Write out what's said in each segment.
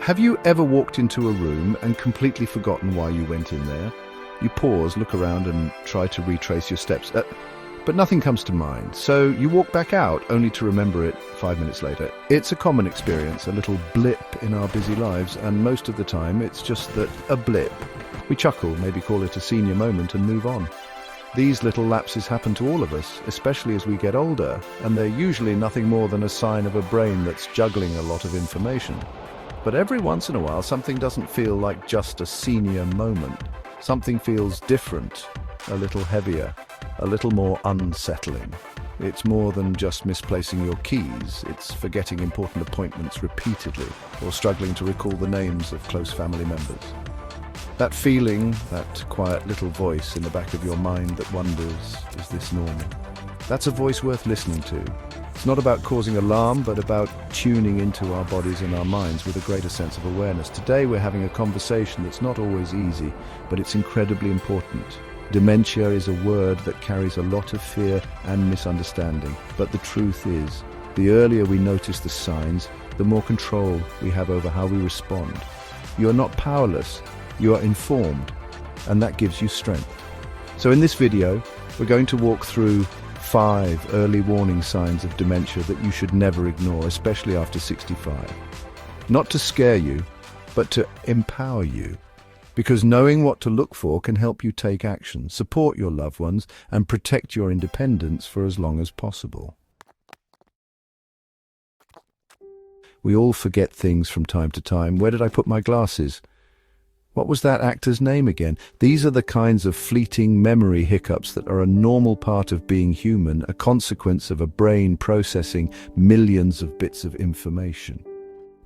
Have you ever walked into a room and completely forgotten why you went in there? You pause, look around and try to retrace your steps, but nothing comes to mind. So you walk back out only to remember it 5 minutes later. It's a common experience, a little blip in our busy lives, and most of the time it's just a blip. We chuckle, maybe call it a senior moment, and move on. These little lapses happen to all of us, especially as we get older, and they're usually nothing more than a sign of a brain that's juggling a lot of information. But every once in a while, something doesn't feel like just a senior moment. Something feels different, a little heavier, a little more unsettling. It's more than just misplacing your keys. It's forgetting important appointments repeatedly, or struggling to recall the names of close family members. That feeling, that quiet little voice in the back of your mind that wonders, is this normal? That's a voice worth listening to. It's not about causing alarm, but about tuning into our bodies and our minds with a greater sense of awareness. Today we're having a conversation that's not always easy, but it's incredibly important. Dementia is a word that carries a lot of fear and misunderstanding. But the truth is, the earlier we notice the signs, the more control we have over how we respond. You're not powerless. You are informed, and that gives you strength. So in this video, we're going to walk through 5 early warning signs of dementia that you should never ignore, especially after 65. Not to scare you, but to empower you. Because knowing what to look for can help you take action, support your loved ones, and protect your independence for as long as possible. We all forget things from time to time. Where did I put my glasses? What was that actor's name again? These are the kinds of fleeting memory hiccups that are a normal part of being human, a consequence of a brain processing millions of bits of information.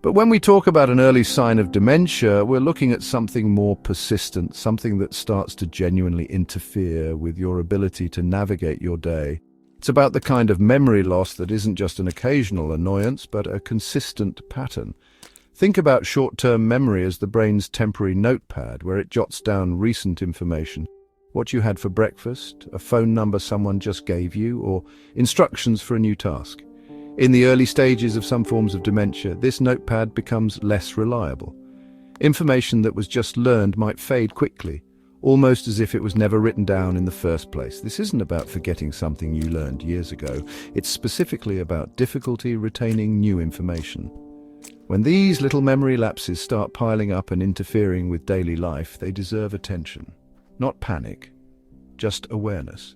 But when we talk about an early sign of dementia, we're looking at something more persistent, something that starts to genuinely interfere with your ability to navigate your day. It's about the kind of memory loss that isn't just an occasional annoyance, but a consistent pattern. Think about short-term memory as the brain's temporary notepad, where it jots down recent information. What you had for breakfast, a phone number someone just gave you, or instructions for a new task. In the early stages of some forms of dementia, this notepad becomes less reliable. Information that was just learned might fade quickly, almost as if it was never written down in the first place. This isn't about forgetting something you learned years ago. It's specifically about difficulty retaining new information. When these little memory lapses start piling up and interfering with daily life, they deserve attention. Not panic, just awareness.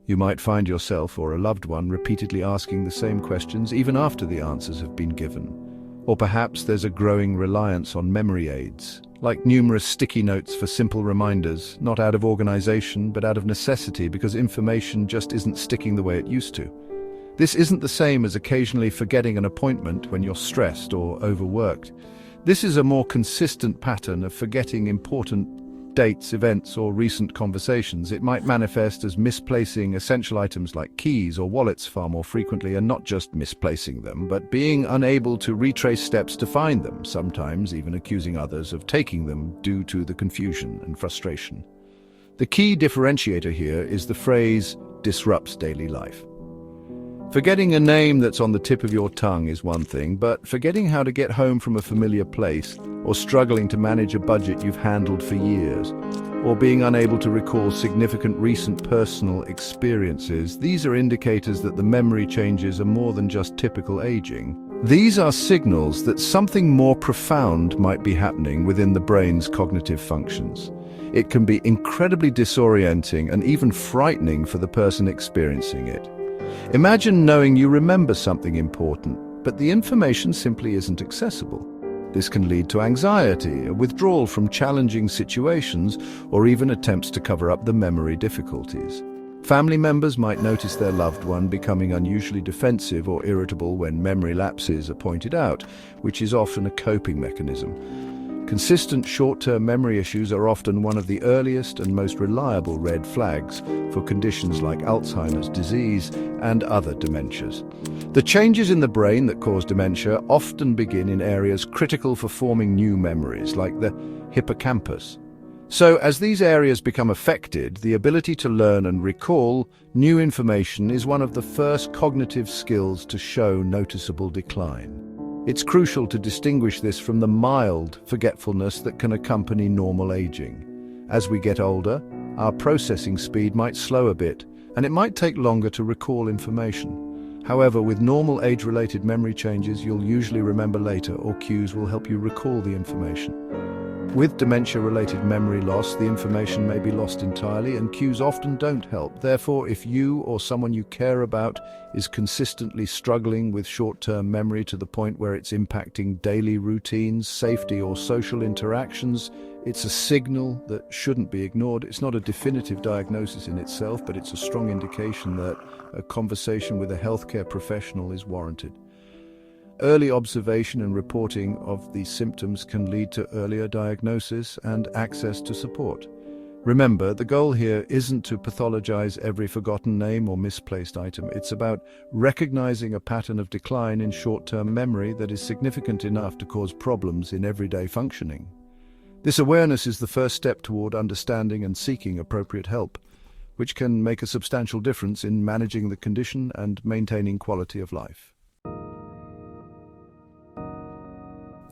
You might find yourself or a loved one repeatedly asking the same questions even after the answers have been given. Or perhaps there's a growing reliance on memory aids, like numerous sticky notes for simple reminders, not out of organization but out of necessity because information just isn't sticking the way it used to. This isn't the same as occasionally forgetting an appointment when you're stressed or overworked. This is a more consistent pattern of forgetting important dates, events, or recent conversations. It might manifest as misplacing essential items like keys or wallets far more frequently, and not just misplacing them, but being unable to retrace steps to find them, sometimes even accusing others of taking them due to the confusion and frustration. The key differentiator here is the phrase disrupts daily life. Forgetting a name that's on the tip of your tongue is one thing, but forgetting how to get home from a familiar place, or struggling to manage a budget you've handled for years, or being unable to recall significant recent personal experiences, these are indicators that the memory changes are more than just typical aging. These are signals that something more profound might be happening within the brain's cognitive functions. It can be incredibly disorienting and even frightening for the person experiencing it. Imagine knowing you remember something important, but the information simply isn't accessible. This can lead to anxiety, a withdrawal from challenging situations, or even attempts to cover up the memory difficulties. Family members might notice their loved one becoming unusually defensive or irritable when memory lapses are pointed out, which is often a coping mechanism. Consistent short-term memory issues are often one of the earliest and most reliable red flags for conditions like Alzheimer's disease and other dementias. The changes in the brain that cause dementia often begin in areas critical for forming new memories, like the hippocampus. So, as these areas become affected, the ability to learn and recall new information is one of the first cognitive skills to show noticeable decline. It's crucial to distinguish this from the mild forgetfulness that can accompany normal aging. As we get older, our processing speed might slow a bit, and it might take longer to recall information. However, with normal age-related memory changes, you'll usually remember later, or cues will help you recall the information. With dementia-related memory loss, the information may be lost entirely, and cues often don't help. Therefore, if you or someone you care about is consistently struggling with short-term memory to the point where it's impacting daily routines, safety, or social interactions, it's a signal that shouldn't be ignored. It's not a definitive diagnosis in itself, but it's a strong indication that a conversation with a healthcare professional is warranted. Early observation and reporting of these symptoms can lead to earlier diagnosis and access to support. Remember, the goal here isn't to pathologize every forgotten name or misplaced item. It's about recognizing a pattern of decline in short-term memory that is significant enough to cause problems in everyday functioning. This awareness is the first step toward understanding and seeking appropriate help, which can make a substantial difference in managing the condition and maintaining quality of life.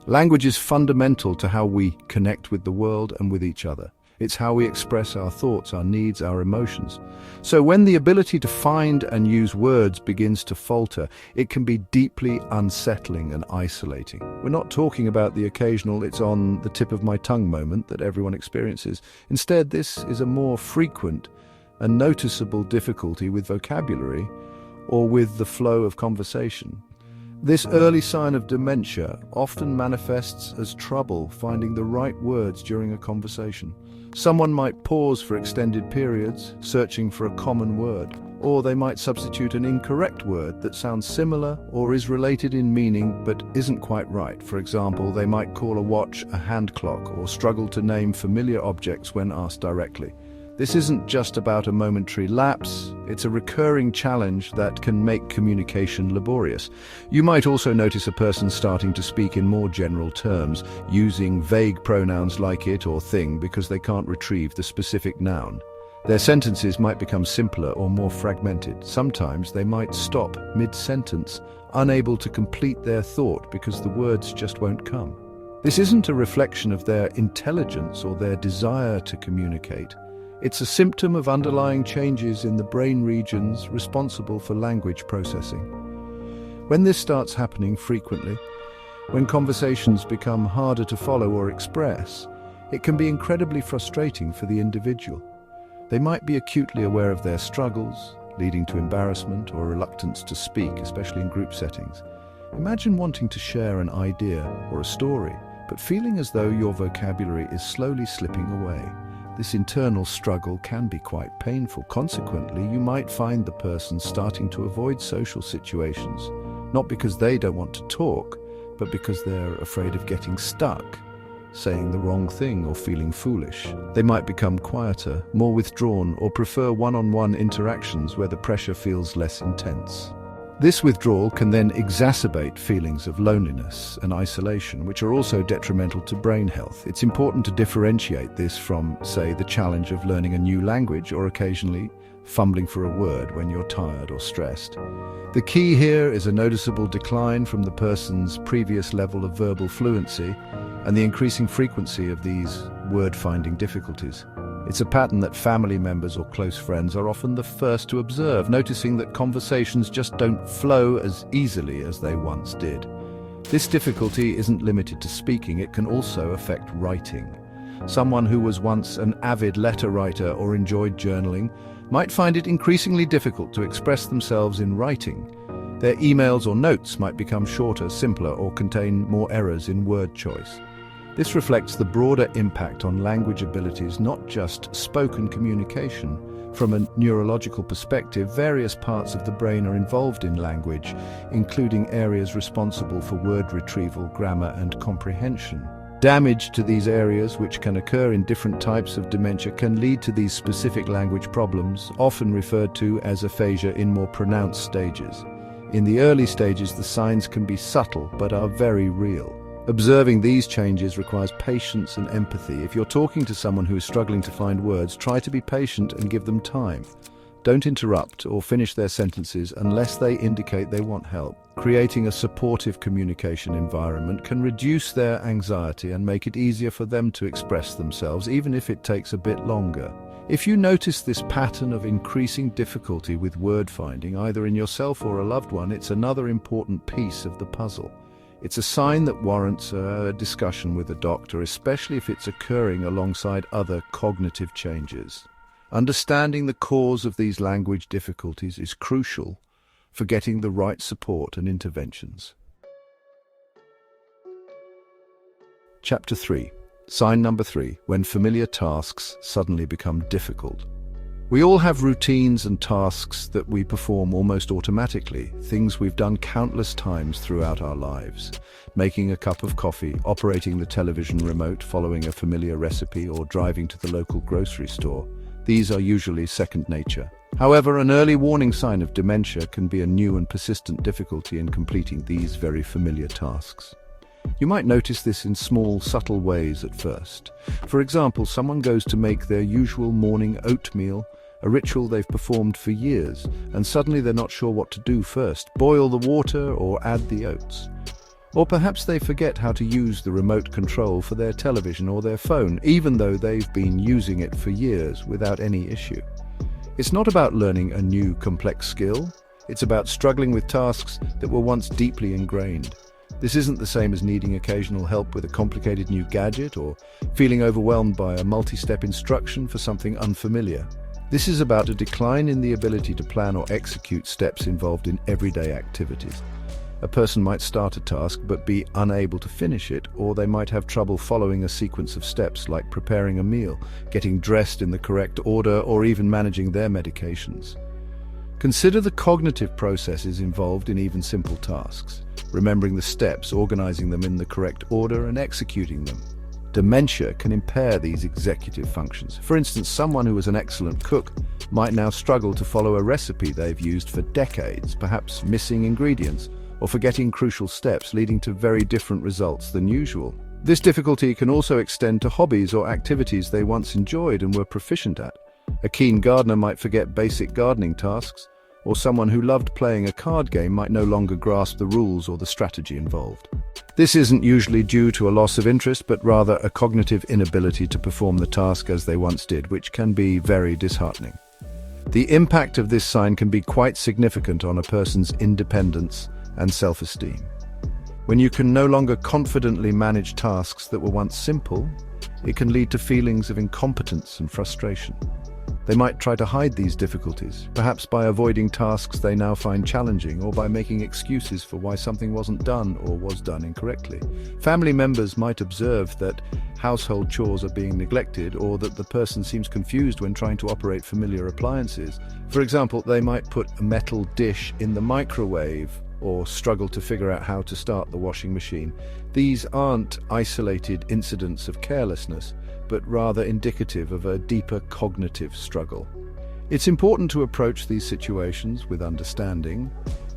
Language is fundamental to how we connect with the world and with each other. It's how we express our thoughts, our needs, our emotions. So when the ability to find and use words begins to falter, it can be deeply unsettling and isolating. We're not talking about the occasional "it's on the tip of my tongue" moment that everyone experiences. Instead, this is a more frequent and noticeable difficulty with vocabulary or with the flow of conversation. This early sign of dementia often manifests as trouble finding the right words during a conversation. Someone might pause for extended periods, searching for a common word, or they might substitute an incorrect word that sounds similar or is related in meaning but isn't quite right. For example, they might call a watch a hand clock or struggle to name familiar objects when asked directly. This isn't just about a momentary lapse, it's a recurring challenge that can make communication laborious. You might also notice a person starting to speak in more general terms, using vague pronouns like it or thing because they can't retrieve the specific noun. Their sentences might become simpler or more fragmented. Sometimes they might stop mid-sentence, unable to complete their thought because the words just won't come. This isn't a reflection of their intelligence or their desire to communicate. It's a symptom of underlying changes in the brain regions responsible for language processing. When this starts happening frequently, when conversations become harder to follow or express, it can be incredibly frustrating for the individual. They might be acutely aware of their struggles, leading to embarrassment or reluctance to speak, especially in group settings. Imagine wanting to share an idea or a story, but feeling as though your vocabulary is slowly slipping away. This internal struggle can be quite painful. Consequently, you might find the person starting to avoid social situations, not because they don't want to talk, but because they're afraid of getting stuck, saying the wrong thing or feeling foolish. They might become quieter, more withdrawn, or prefer one-on-one interactions where the pressure feels less intense. This withdrawal can then exacerbate feelings of loneliness and isolation, which are also detrimental to brain health. It's important to differentiate this from, say, the challenge of learning a new language or occasionally fumbling for a word when you're tired or stressed. The key here is a noticeable decline from the person's previous level of verbal fluency and the increasing frequency of these word-finding difficulties. It's a pattern that family members or close friends are often the first to observe, noticing that conversations just don't flow as easily as they once did. This difficulty isn't limited to speaking, it can also affect writing. Someone who was once an avid letter writer or enjoyed journaling might find it increasingly difficult to express themselves in writing. Their emails or notes might become shorter, simpler, or contain more errors in word choice. This reflects the broader impact on language abilities, not just spoken communication. From a neurological perspective, various parts of the brain are involved in language, including areas responsible for word retrieval, grammar, and comprehension. Damage to these areas, which can occur in different types of dementia, can lead to these specific language problems, often referred to as aphasia in more pronounced stages. In the early stages, the signs can be subtle but are very real. Observing these changes requires patience and empathy. If you're talking to someone who is struggling to find words, try to be patient and give them time. Don't interrupt or finish their sentences unless they indicate they want help. Creating a supportive communication environment can reduce their anxiety and make it easier for them to express themselves, even if it takes a bit longer. If you notice this pattern of increasing difficulty with word finding, either in yourself or a loved one, it's another important piece of the puzzle. It's a sign that warrants a discussion with a doctor, especially if it's occurring alongside other cognitive changes. Understanding the cause of these language difficulties is crucial for getting the right support and interventions. Chapter 3. Sign number 3. When familiar tasks suddenly become difficult. We all have routines and tasks that we perform almost automatically, things we've done countless times throughout our lives. Making a cup of coffee, operating the television remote, following a familiar recipe, or driving to the local grocery store. These are usually second nature. However, an early warning sign of dementia can be a new and persistent difficulty in completing these very familiar tasks. You might notice this in small, subtle ways at first. For example, someone goes to make their usual morning oatmeal, a ritual they've performed for years, and suddenly they're not sure what to do first: boil the water or add the oats. Or perhaps they forget how to use the remote control for their television or their phone, even though they've been using it for years without any issue. It's not about learning a new complex skill. It's about struggling with tasks that were once deeply ingrained. This isn't the same as needing occasional help with a complicated new gadget or feeling overwhelmed by a multi-step instruction for something unfamiliar. This is about a decline in the ability to plan or execute steps involved in everyday activities. A person might start a task but be unable to finish it, or they might have trouble following a sequence of steps like preparing a meal, getting dressed in the correct order, or even managing their medications. Consider the cognitive processes involved in even simple tasks, remembering the steps, organizing them in the correct order, and executing them. Dementia can impair these executive functions. For instance, someone who was an excellent cook might now struggle to follow a recipe they've used for decades, perhaps missing ingredients or forgetting crucial steps, leading to very different results than usual. This difficulty can also extend to hobbies or activities they once enjoyed and were proficient at. A keen gardener might forget basic gardening tasks, or someone who loved playing a card game might no longer grasp the rules or the strategy involved. This isn't usually due to a loss of interest, but rather a cognitive inability to perform the task as they once did, which can be very disheartening. The impact of this sign can be quite significant on a person's independence and self-esteem. When you can no longer confidently manage tasks that were once simple, it can lead to feelings of incompetence and frustration. They might try to hide these difficulties, perhaps by avoiding tasks they now find challenging, or by making excuses for why something wasn't done or was done incorrectly. Family members might observe that household chores are being neglected, or that the person seems confused when trying to operate familiar appliances. For example, they might put a metal dish in the microwave or struggle to figure out how to start the washing machine. These aren't isolated incidents of carelessness, but rather indicative of a deeper cognitive struggle. It's important to approach these situations with understanding.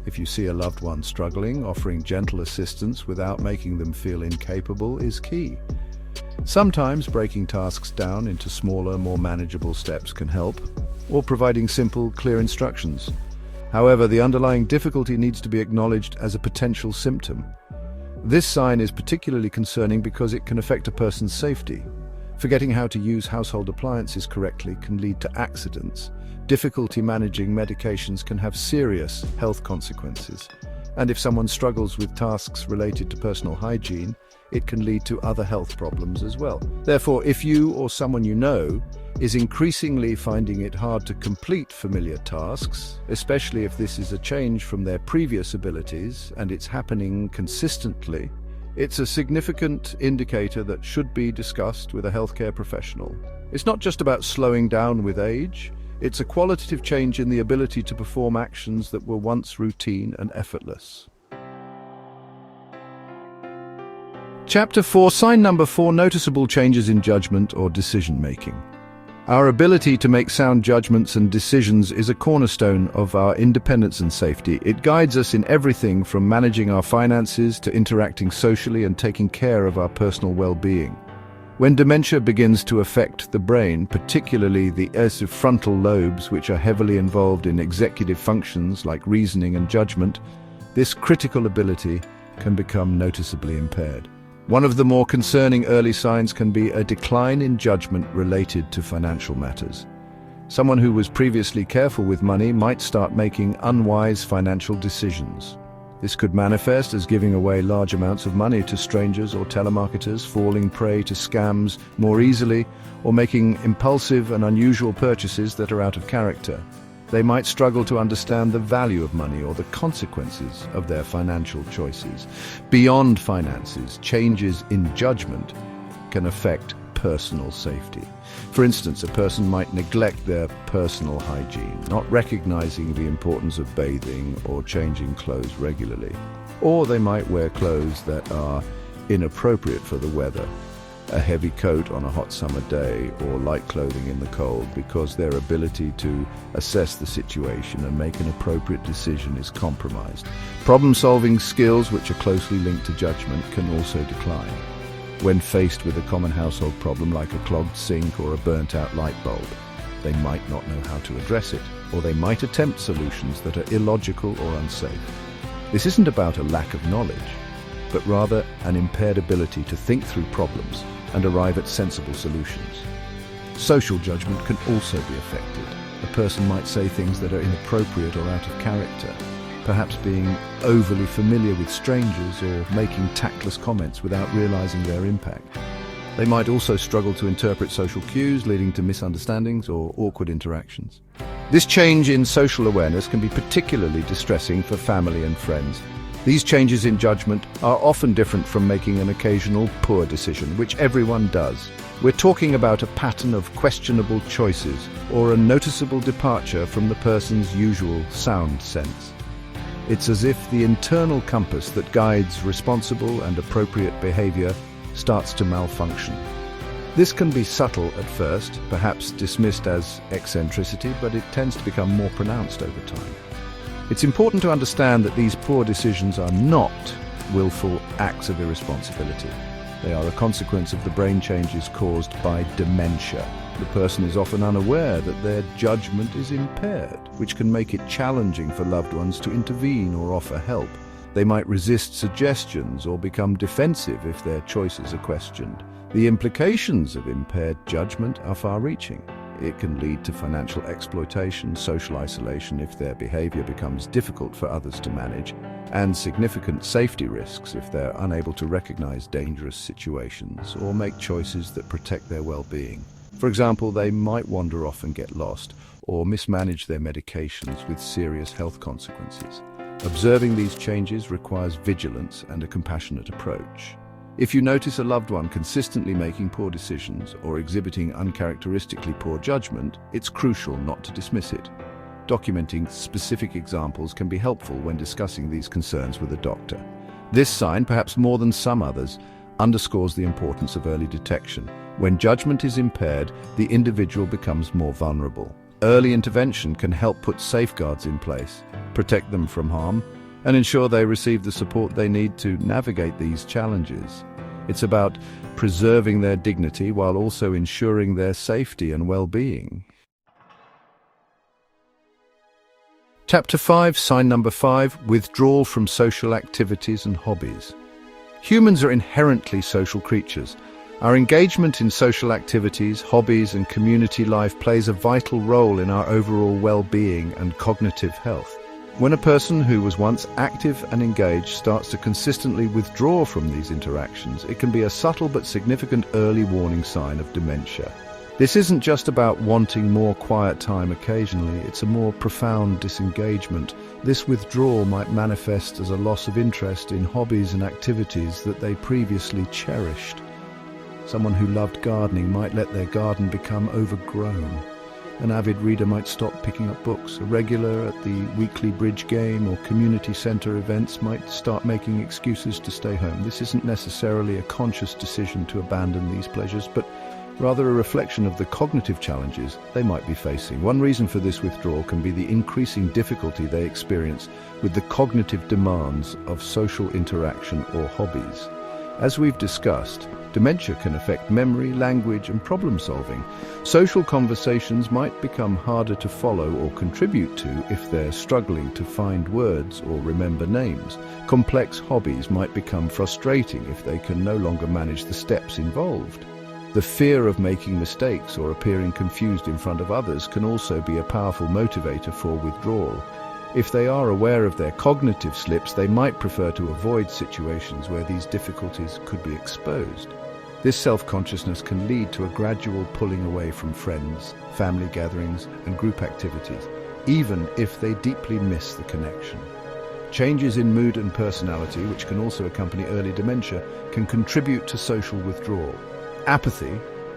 If you see a loved one struggling, offering gentle assistance without making them feel incapable is key. Sometimes breaking tasks down into smaller, more manageable steps can help, or providing simple, clear instructions. However, the underlying difficulty needs to be acknowledged as a potential symptom. This sign is particularly concerning because it can affect a person's safety. Forgetting how to use household appliances correctly can lead to accidents. Difficulty managing medications can have serious health consequences. And if someone struggles with tasks related to personal hygiene, it can lead to other health problems as well. Therefore, if you or someone you know is increasingly finding it hard to complete familiar tasks, especially if this is a change from their previous abilities and it's happening consistently, it's a significant indicator that should be discussed with a healthcare professional. It's not just about slowing down with age, it's a qualitative change in the ability to perform actions that were once routine and effortless. Chapter 4, Sign number 4, Noticeable changes in judgment or decision-making. Our ability to make sound judgments and decisions is a cornerstone of our independence and safety. It guides us in everything from managing our finances to interacting socially and taking care of our personal well-being. When dementia begins to affect the brain, particularly the frontal lobes, which are heavily involved in executive functions like reasoning and judgment, this critical ability can become noticeably impaired. One of the more concerning early signs can be a decline in judgment related to financial matters. Someone who was previously careful with money might start making unwise financial decisions. This could manifest as giving away large amounts of money to strangers or telemarketers, falling prey to scams more easily, or making impulsive and unusual purchases that are out of character. They might struggle to understand the value of money or the consequences of their financial choices. Beyond finances, changes in judgment can affect personal safety. For instance, a person might neglect their personal hygiene, not recognizing the importance of bathing or changing clothes regularly. Or they might wear clothes that are inappropriate for the weather, a heavy coat on a hot summer day or light clothing in the cold, because their ability to assess the situation and make an appropriate decision is compromised. Problem-solving skills, which are closely linked to judgment, can also decline. When faced with a common household problem like a clogged sink or a burnt-out light bulb, they might not know how to address it, or they might attempt solutions that are illogical or unsafe. This isn't about a lack of knowledge, but rather an impaired ability to think through problems and arrive at sensible solutions. Social judgment can also be affected. A person might say things that are inappropriate or out of character, perhaps being overly familiar with strangers or making tactless comments without realizing their impact. They might also struggle to interpret social cues, leading to misunderstandings or awkward interactions. This change in social awareness can be particularly distressing for family and friends. These changes in judgment are often different from making an occasional poor decision, which everyone does. We're talking about a pattern of questionable choices or a noticeable departure from the person's usual sound sense. It's as if the internal compass that guides responsible and appropriate behavior starts to malfunction. This can be subtle at first, perhaps dismissed as eccentricity, but it tends to become more pronounced over time. It's important to understand that these poor decisions are not willful acts of irresponsibility. They are a consequence of the brain changes caused by dementia. The person is often unaware that their judgment is impaired, which can make it challenging for loved ones to intervene or offer help. They might resist suggestions or become defensive if their choices are questioned. The implications of impaired judgment are far-reaching. It can lead to financial exploitation, social isolation if their behavior becomes difficult for others to manage, and significant safety risks if they're unable to recognize dangerous situations or make choices that protect their well-being. For example, they might wander off and get lost, or mismanage their medications with serious health consequences. Observing these changes requires vigilance and a compassionate approach. If you notice a loved one consistently making poor decisions or exhibiting uncharacteristically poor judgment, it's crucial not to dismiss it. Documenting specific examples can be helpful when discussing these concerns with a doctor. This sign, perhaps more than some others, underscores the importance of early detection. When judgment is impaired, the individual becomes more vulnerable. Early intervention can help put safeguards in place, protect them from harm, and ensure they receive the support they need to navigate these challenges. It's about preserving their dignity while also ensuring their safety and well-being. Chapter 5, sign number 5, withdrawal from social activities and hobbies. Humans are inherently social creatures. Our engagement in social activities, hobbies, and community life plays a vital role in our overall well-being and cognitive health. When a person who was once active and engaged starts to consistently withdraw from these interactions, it can be a subtle but significant early warning sign of dementia. This isn't just about wanting more quiet time occasionally, it's a more profound disengagement. This withdrawal might manifest as a loss of interest in hobbies and activities that they previously cherished. Someone who loved gardening might let their garden become overgrown. An avid reader might stop picking up books. A regular at the weekly bridge game or community centre events might start making excuses to stay home. This isn't necessarily a conscious decision to abandon these pleasures, but rather a reflection of the cognitive challenges they might be facing. One reason for this withdrawal can be the increasing difficulty they experience with the cognitive demands of social interaction or hobbies. As we've discussed, Dementia can affect memory, language, and problem-solving. Social conversations might become harder to follow or contribute to if they're struggling to find words or remember names. Complex hobbies might become frustrating if they can no longer manage the steps involved. The fear of making mistakes or appearing confused in front of others can also be a powerful motivator for withdrawal. If they are aware of their cognitive slips, they might prefer to avoid situations where these difficulties could be exposed. This self-consciousness can lead to a gradual pulling away from friends, family gatherings, and group activities, even if they deeply miss the connection. Changes in mood and personality, which can also accompany early dementia, can contribute to social withdrawal. Apathy,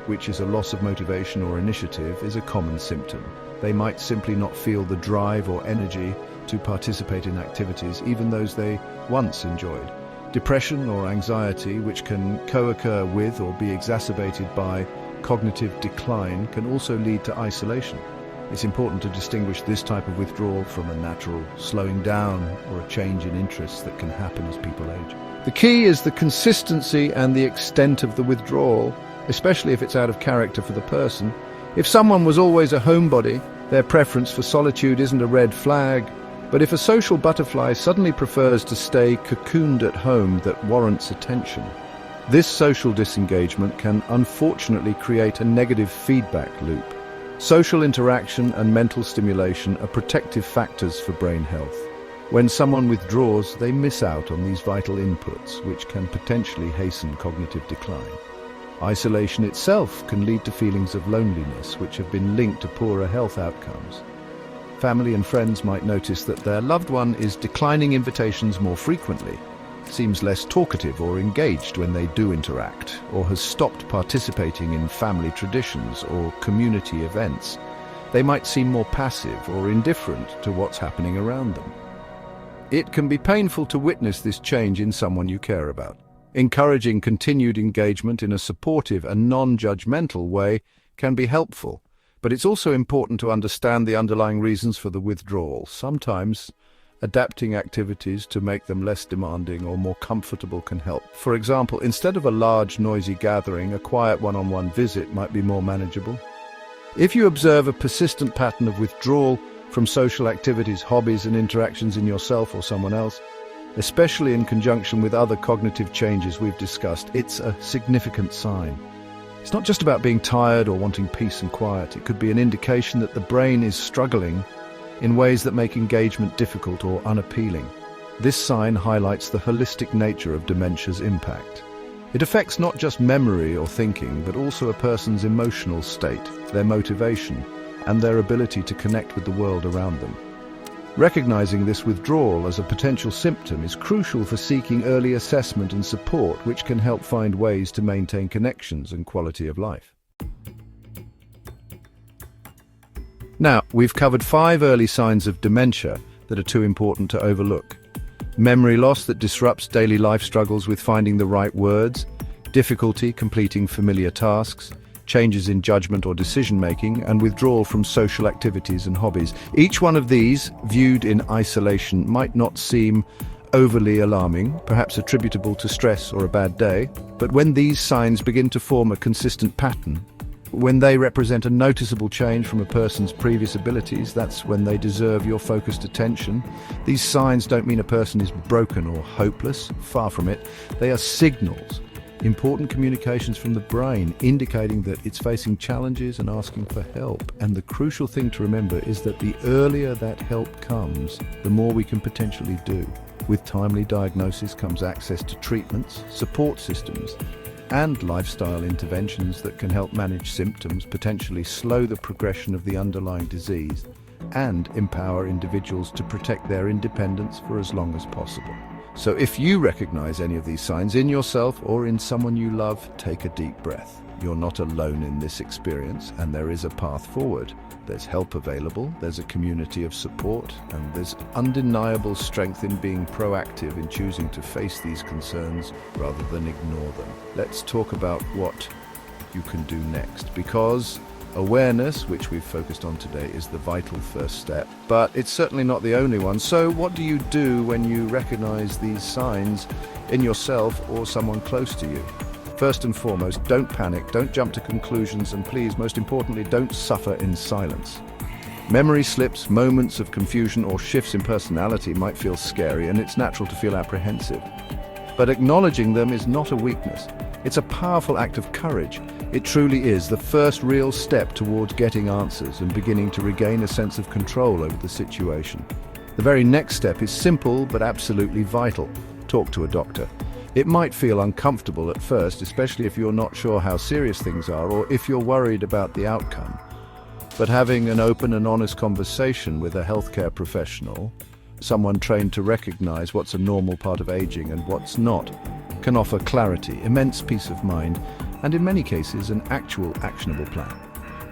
which is a loss of motivation or initiative, is a common symptom. They might simply not feel the drive or energy to participate in activities, even those they once enjoyed. Depression or anxiety, which can co-occur with or be exacerbated by cognitive decline, can also lead to isolation. It's important to distinguish this type of withdrawal from a natural slowing down or a change in interests that can happen as people age. The key is the consistency and the extent of the withdrawal, especially if it's out of character for the person. If someone was always a homebody, their preference for solitude isn't a red flag. But if a social butterfly suddenly prefers to stay cocooned at home, that warrants attention. This social disengagement can unfortunately create a negative feedback loop. Social interaction and mental stimulation are protective factors for brain health. When someone withdraws, they miss out on these vital inputs, which can potentially hasten cognitive decline. Isolation itself can lead to feelings of loneliness, which have been linked to poorer health outcomes. Family and friends might notice that their loved one is declining invitations more frequently, seems less talkative or engaged when they do interact, or has stopped participating in family traditions or community events. They might seem more passive or indifferent to what's happening around them. It can be painful to witness this change in someone you care about. Encouraging continued engagement in a supportive and non-judgmental way can be helpful, but it's also important to understand the underlying reasons for the withdrawal. Sometimes, adapting activities to make them less demanding or more comfortable can help. For example, instead of a large, noisy gathering, a quiet one-on-one visit might be more manageable. If you observe a persistent pattern of withdrawal from social activities, hobbies, and interactions in yourself or someone else, especially in conjunction with other cognitive changes we've discussed, it's a significant sign. It's not just about being tired or wanting peace and quiet. It could be an indication that the brain is struggling in ways that make engagement difficult or unappealing. This sign highlights the holistic nature of dementia's impact. It affects not just memory or thinking, but also a person's emotional state, their motivation, and their ability to connect with the world around them. Recognizing this withdrawal as a potential symptom is crucial for seeking early assessment and support, which can help find ways to maintain connections and quality of life. Now, we've covered 5 early signs of dementia that are too important to overlook. Memory loss that disrupts daily life, struggles with finding the right words, difficulty completing familiar tasks, changes in judgment or decision-making, and withdrawal from social activities and hobbies. Each one of these, viewed in isolation, might not seem overly alarming, perhaps attributable to stress or a bad day, but when these signs begin to form a consistent pattern, when they represent a noticeable change from a person's previous abilities, that's when they deserve your focused attention. These signs don't mean a person is broken or hopeless, far from it. They are signals, important communications from the brain indicating that it's facing challenges and asking for help. And the crucial thing to remember is that the earlier that help comes, the more we can potentially do. With timely diagnosis comes access to treatments, support systems, and lifestyle interventions that can help manage symptoms, potentially slow the progression of the underlying disease, and empower individuals to protect their independence for as long as possible. So if you recognize any of these signs in yourself or in someone you love, take a deep breath. You're not alone in this experience, and there is a path forward. There's help available, there's a community of support, and there's undeniable strength in being proactive in choosing to face these concerns rather than ignore them. Let's talk about what you can do next, because awareness, which we've focused on today, is the vital first step, but it's certainly not the only one. So what do you do when you recognize these signs in yourself or someone close to you? First and foremost, don't panic, don't jump to conclusions, and please, most importantly, don't suffer in silence. Memory slips, moments of confusion, or shifts in personality might feel scary, and it's natural to feel apprehensive. But acknowledging them is not a weakness. It's a powerful act of courage. It truly is the first real step towards getting answers and beginning to regain a sense of control over the situation. The very next step is simple but absolutely vital. Talk to a doctor. It might feel uncomfortable at first, especially if you're not sure how serious things are or if you're worried about the outcome. But having an open and honest conversation with a healthcare professional, someone trained to recognize what's a normal part of aging and what's not, can offer clarity, immense peace of mind, and in many cases an actual actionable plan.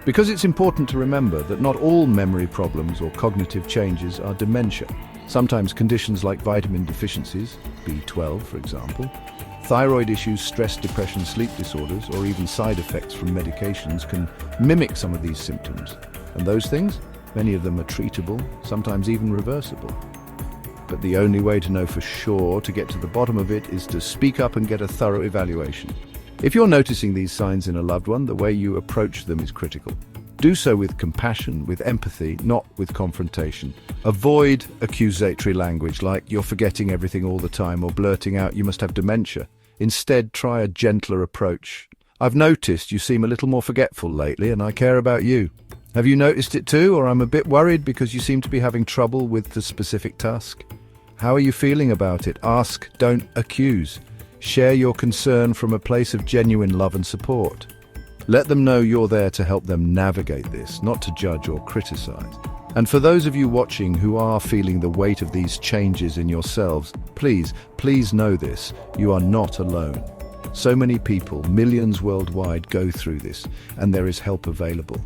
Because it's important to remember that not all memory problems or cognitive changes are dementia. Sometimes conditions like vitamin deficiencies, B12 for example, thyroid issues, stress, depression, sleep disorders, or even side effects from medications can mimic some of these symptoms. And those things, many of them are treatable, sometimes even reversible. But the only way to know for sure, to get to the bottom of it, is to speak up and get a thorough evaluation. If you're noticing these signs in a loved one, the way you approach them is critical. Do so with compassion, with empathy, not with confrontation. Avoid accusatory language like "you're forgetting everything all the time" or blurting out "you must have dementia." Instead, try a gentler approach. "I've noticed you seem a little more forgetful lately, and I care about you. Have you noticed it too, or I'm a bit worried because you seem to be having trouble with the specific task? How are you feeling about it?" Ask, don't accuse. Share your concern from a place of genuine love and support. Let them know you're there to help them navigate this, not to judge or criticize. And for those of you watching who are feeling the weight of these changes in yourselves, please know this: you are not alone. So many people, millions worldwide, go through this, and there is help available.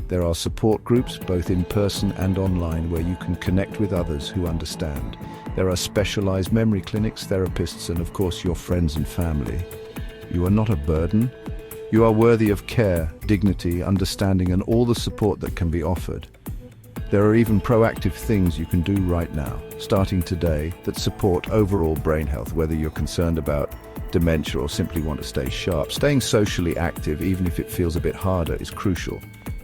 There are support groups, both in person and online, where you can connect with others who understand. There are specialized memory clinics, therapists, and of course your friends and family. You are not a burden. You are worthy of care, dignity, understanding, and all the support that can be offered. There are even proactive things you can do right now, starting today, that support overall brain health, whether you're concerned about dementia or simply want to stay sharp. Staying socially active, even if it feels a bit harder, is crucial.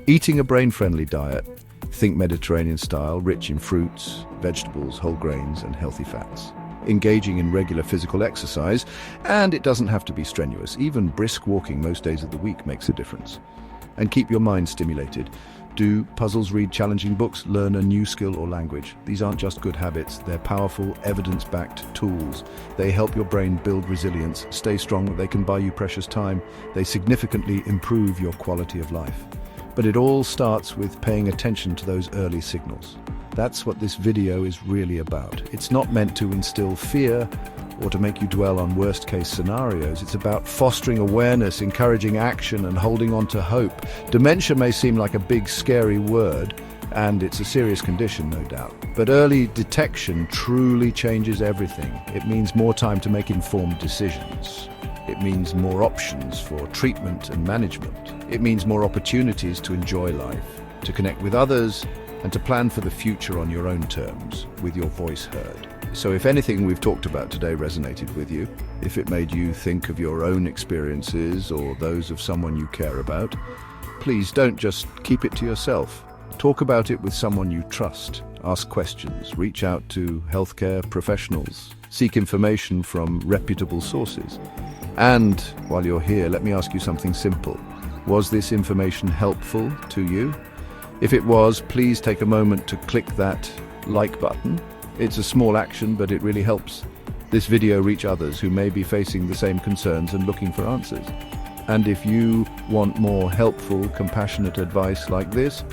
Eating a brain-friendly diet, think Mediterranean style, rich in fruits, vegetables, whole grains, and healthy fats. Engaging in regular physical exercise, and it doesn't have to be strenuous. Even brisk walking most days of the week makes a difference. And keep your mind stimulated. Do puzzles, read challenging books, learn a new skill or language. These aren't just good habits, they're powerful, evidence-backed tools. They help your brain build resilience, stay strong, they can buy you precious time, they significantly improve your quality of life. But it all starts with paying attention to those early signals. That's what this video is really about. It's not meant to instill fear or to make you dwell on worst-case scenarios. It's about fostering awareness, encouraging action, and holding on to hope. Dementia may seem like a big, scary word, and it's a serious condition, no doubt. But early detection truly changes everything. It means more time to make informed decisions. It means more options for treatment and management. It means more opportunities to enjoy life, to connect with others, and to plan for the future on your own terms, with your voice heard. So if anything we've talked about today resonated with you, if it made you think of your own experiences or those of someone you care about, please don't just keep it to yourself. Talk about it with someone you trust. Ask questions, reach out to healthcare professionals, seek information from reputable sources. And while you're here, let me ask you something simple. Was this information helpful to you? If it was, please take a moment to click that like button. It's a small action, but it really helps this video reach others who may be facing the same concerns and looking for answers. And if you want more helpful, compassionate advice like this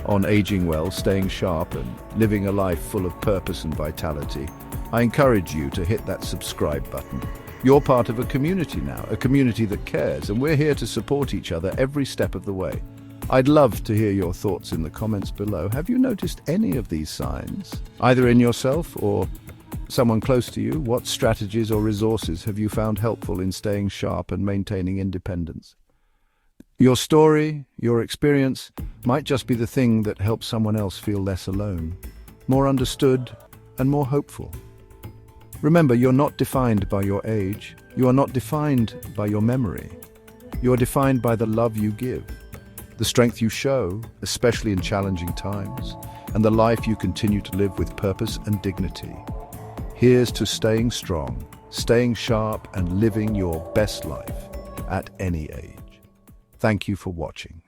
on aging well, staying sharp, and living a life full of purpose and vitality, I encourage you to hit that subscribe button. You're part of a community now, a community that cares, and we're here to support each other every step of the way. I'd love to hear your thoughts in the comments below. Have you noticed any of these signs, either in yourself or someone close to you? What strategies or resources have you found helpful in staying sharp and maintaining independence? Your story, your experience, might just be the thing that helps someone else feel less alone, more understood, and more hopeful. Remember, you're not defined by your age. You are not defined by your memory. You are defined by the love you give, the strength you show, especially in challenging times, and the life you continue to live with purpose and dignity. Here's to staying strong, staying sharp, and living your best life at any age. Thank you for watching.